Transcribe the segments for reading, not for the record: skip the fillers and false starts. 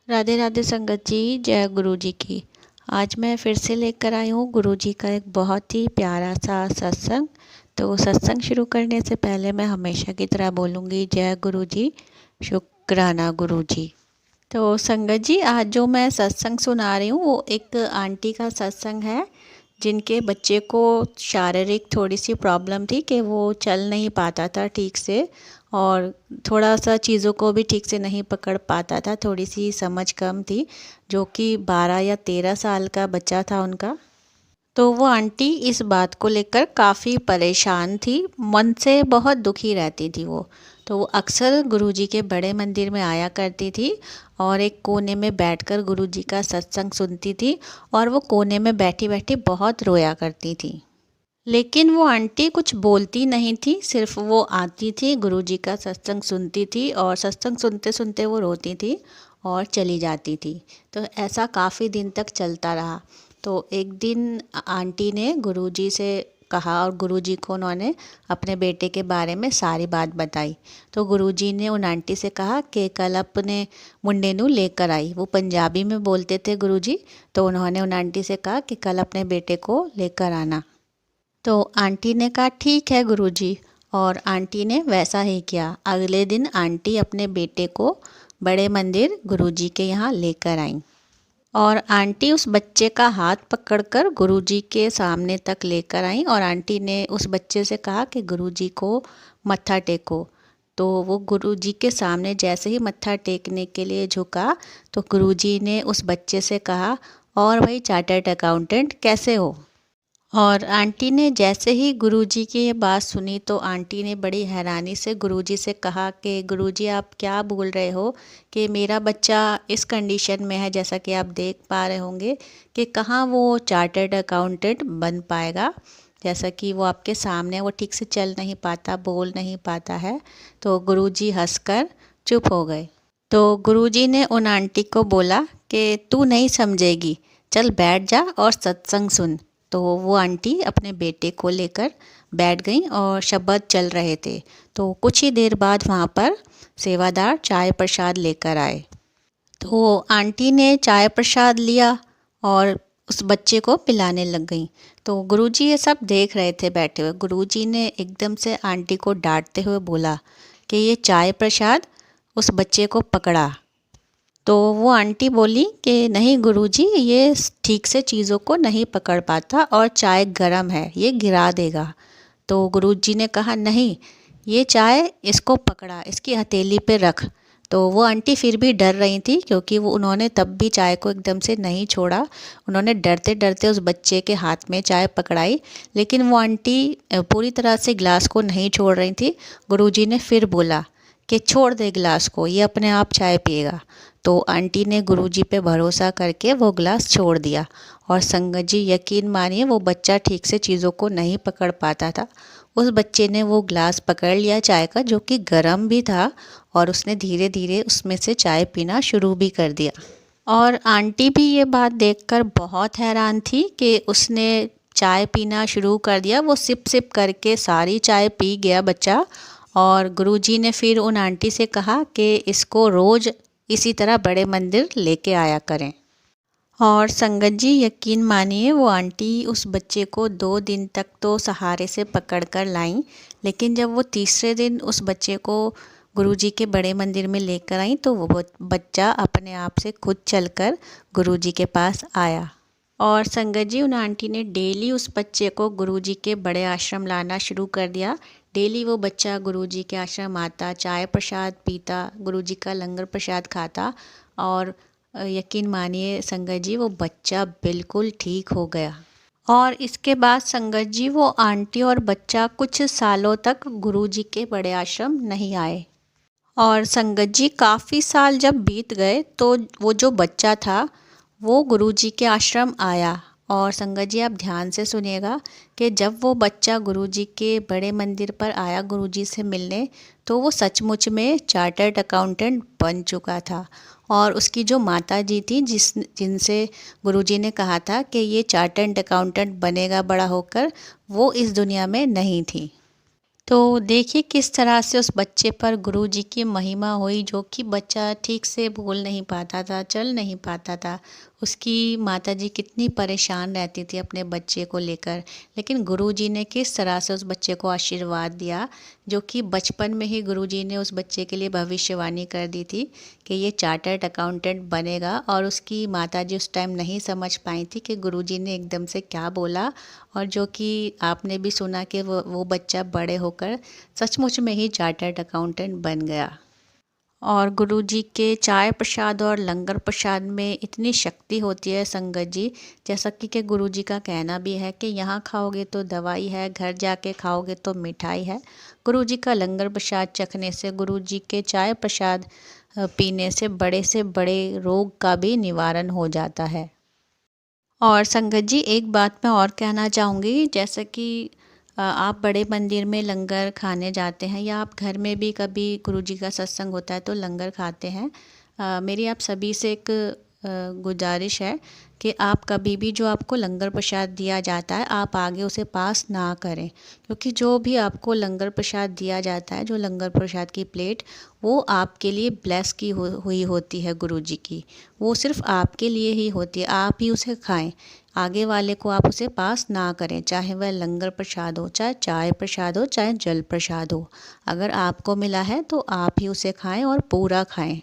राधे राधे संगत जी, जय गुरु जी की। आज मैं फिर से लेकर आई हूँ गुरु जी का एक बहुत ही प्यारा सा सत्संग। तो सत्संग शुरू करने से पहले मैं हमेशा की तरह बोलूँगी, जय गुरु जी, शुक्राना गुरु जी। तो संगत जी, आज जो मैं सत्संग सुना रही हूँ वो एक आंटी का सत्संग है, जिनके बच्चे को शारीरिक थोड़ी सी प्रॉब्लम थी कि वो चल नहीं पाता था ठीक से, और थोड़ा सा चीज़ों को भी ठीक से नहीं पकड़ पाता था, थोड़ी सी समझ कम थी। जो कि 12 या 13 साल का बच्चा था उनका। तो वो आंटी इस बात को लेकर काफ़ी परेशान थी, मन से बहुत दुखी रहती थी वो। तो वो अक्सर गुरुजी के बड़े मंदिर में आया करती थी और एक कोने में बैठकर गुरुजी का सत्संग सुनती थी, और वो कोने में बैठी बैठी बहुत रोया करती थी। लेकिन वो आंटी कुछ बोलती नहीं थी, सिर्फ वो आती थी, गुरुजी का सत्संग सुनती थी और सत्संग सुनते सुनते वो रोती थी और चली जाती थी। तो ऐसा काफ़ी दिन तक चलता रहा। तो एक दिन आंटी ने गुरुजी से कहा और गुरुजी को उन्होंने अपने बेटे के बारे में सारी बात बताई। तो गुरुजी ने उन आंटी से कहा कि कल अपने मुंडे नू लेकर आई। वो पंजाबी में बोलते थे गुरुजी। तो उन्होंने उन आंटी से कहा कि कल अपने बेटे को लेकर आना। तो आंटी ने कहा ठीक है गुरुजी, और आंटी ने वैसा ही किया। अगले दिन आंटी अपने बेटे को बड़े मंदिर गुरुजी के यहाँ लेकर आई, और आंटी उस बच्चे का हाथ पकड़कर गुरुजी के सामने तक लेकर आई, और आंटी ने उस बच्चे से कहा कि गुरुजी को मत्था टेको। तो वो गुरुजी के सामने जैसे ही मत्था टेकने के लिए झुका, तो गुरुजी ने उस बच्चे से कहा, और भाई चार्टर्ड अकाउंटेंट कैसे हो। और आंटी ने जैसे ही गुरुजी की ये बात सुनी, तो आंटी ने बड़ी हैरानी से गुरुजी से कहा कि गुरुजी आप क्या बोल रहे हो कि मेरा बच्चा इस कंडीशन में है, जैसा कि आप देख पा रहे होंगे कि कहाँ वो चार्टर्ड अकाउंटेंट बन पाएगा। जैसा कि वो आपके सामने, वो ठीक से चल नहीं पाता, बोल नहीं पाता है। तो गुरुजी हंसकर चुप हो गए। तो गुरुजी ने उन आंटी को बोला कि तू नहीं समझेगी, चल बैठ जा और सत्संग सुन। तो वो आंटी अपने बेटे को लेकर बैठ गई और शब्द चल रहे थे। तो कुछ ही देर बाद वहाँ पर सेवादार चाय प्रसाद लेकर आए। तो आंटी ने चाय प्रसाद लिया और उस बच्चे को पिलाने लग गई। तो गुरुजी ये सब देख रहे थे बैठे हुए। गुरुजी ने एकदम से आंटी को डांटते हुए बोला कि ये चाय प्रसाद उस बच्चे को पकड़ा। तो वो आंटी बोली कि नहीं गुरुजी, ये ठीक से चीज़ों को नहीं पकड़ पाता और चाय गरम है, ये गिरा देगा। तो गुरुजी ने कहा नहीं, ये चाय इसको पकड़ा, इसकी हथेली पे रख। तो वो आंटी फिर भी डर रही थी, क्योंकि वो उन्होंने तब भी चाय को एकदम से नहीं छोड़ा। उन्होंने डरते डरते उस बच्चे के हाथ में चाय पकड़ाई, लेकिन वो आंटी पूरी तरह से गिलास को नहीं छोड़ रही थी। गुरुजी ने फिर बोला कि छोड़ दे गिलास को, ये अपने आप चाय पिएगा। तो आंटी ने गुरुजी पे भरोसा करके वो गिलास छोड़ दिया। और संगत जी, यकीन मानिए, वो बच्चा ठीक से चीज़ों को नहीं पकड़ पाता था। उस बच्चे ने वो गिलास पकड़ लिया चाय का, जो कि गर्म भी था, और उसने धीरे धीरे उसमें से चाय पीना शुरू भी कर दिया। और आंटी भी ये बात देखकर बहुत हैरान थी कि उसने चाय पीना शुरू कर दिया। वो सिप सिप करके सारी चाय पी गया बच्चा। और गुरुजी ने फिर उन आंटी से कहा कि इसको रोज़ इसी तरह बड़े मंदिर लेके आया करें। और संगत जी, यकीन मानिए, वो आंटी उस बच्चे को 2 दिन तक तो सहारे से पकड़ कर लाई, लेकिन जब वो तीसरे दिन उस बच्चे को गुरुजी के बड़े मंदिर में लेकर आई, तो वो बच्चा अपने आप से खुद चलकर गुरुजी के पास आया। और संगत जी, उन आंटी ने डेली उस बच्चे को गुरुजी के बड़े आश्रम लाना शुरू कर दिया। डेली वो बच्चा गुरुजी के आश्रम आता, चाय प्रसाद पीता, गुरुजी का लंगर प्रसाद खाता, और यकीन मानिए संगत जी, वो बच्चा बिल्कुल ठीक हो गया। और इसके बाद संगत जी, वो आंटी और बच्चा कुछ सालों तक गुरुजी के बड़े आश्रम नहीं आए। और संगत जी, काफ़ी साल जब बीत गए, तो वो जो बच्चा था वो गुरुजी के आश्रम आया। और संगत जी, आप ध्यान से सुनिएगा कि जब वो बच्चा गुरुजी के बड़े मंदिर पर आया गुरुजी से मिलने, तो वो सचमुच में चार्टर्ड अकाउंटेंट बन चुका था। और उसकी जो माता जी थी, जिनसे गुरुजी ने कहा था कि ये चार्टर्ड अकाउंटेंट बनेगा बड़ा होकर, वो इस दुनिया में नहीं थी। तो देखिए किस तरह से उस बच्चे पर गुरुजी की महिमा हुई, जो कि बच्चा ठीक से बोल नहीं पाता था, चल नहीं पाता था। उसकी माताजी कितनी परेशान रहती थी अपने बच्चे को लेकर, लेकिन गुरुजी ने किस तरह से उस बच्चे को आशीर्वाद दिया, जो कि बचपन में ही गुरुजी ने उस बच्चे के लिए भविष्यवाणी कर दी थी कि ये चार्टर्ड अकाउंटेंट बनेगा। और उसकी माताजी उस टाइम नहीं समझ पाई थी कि गुरुजी ने एकदम से क्या बोला, और जो कि आपने भी सुना कि वो बच्चा बड़े होकर सचमुच में ही चार्टर्ड अकाउंटेंट बन गया। और गुरुजी के चाय प्रसाद और लंगर प्रसाद में इतनी शक्ति होती है संगत जी, जैसा कि गुरुजी का कहना भी है कि यहाँ खाओगे तो दवाई है, घर जाके खाओगे तो मिठाई है। गुरुजी का लंगर प्रसाद चखने से, गुरुजी के चाय प्रसाद पीने से बड़े रोग का भी निवारण हो जाता है। और संगत जी एक बात मैं और कहना चाहूँगी, जैसे कि आप बड़े मंदिर में लंगर खाने जाते हैं, या आप घर में भी कभी गुरुजी का सत्संग होता है तो लंगर खाते हैं। मेरी आप सभी से एक गुजारिश है कि आप कभी भी जो आपको लंगर प्रसाद दिया जाता है, आप आगे उसे पास ना करें, क्योंकि जो भी आपको लंगर प्रसाद दिया जाता है, जो लंगर प्रसाद की प्लेट, वो आपके लिए ब्लेस की हुई होती है गुरुजी की। वो सिर्फ आपके लिए ही होती है, आप ही उसे खाएं। आगे वाले को आप उसे पास ना करें, चाहे वह लंगर प्रसाद हो, चाहे चाय प्रसाद हो, चाहे जल प्रसाद हो। अगर आपको मिला है तो आप ही उसे खाएं और पूरा खाएं।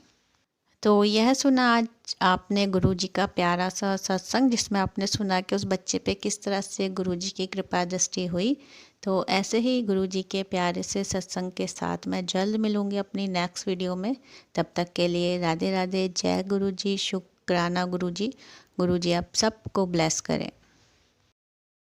तो यह सुना आज आपने गुरुजी का प्यारा सा सत्संग, जिसमें आपने सुना कि उस बच्चे पे किस तरह से गुरुजी की कृपा दृष्टि हुई। तो ऐसे ही गुरुजी के प्यारे से सत्संग के साथ मैं जल्द मिलूँगी अपनी नेक्स्ट वीडियो में। तब तक के लिए राधे राधे, जय गुरुजी, शुक्राना गुरुजी। गुरुजी आप सबको ब्लेस करें।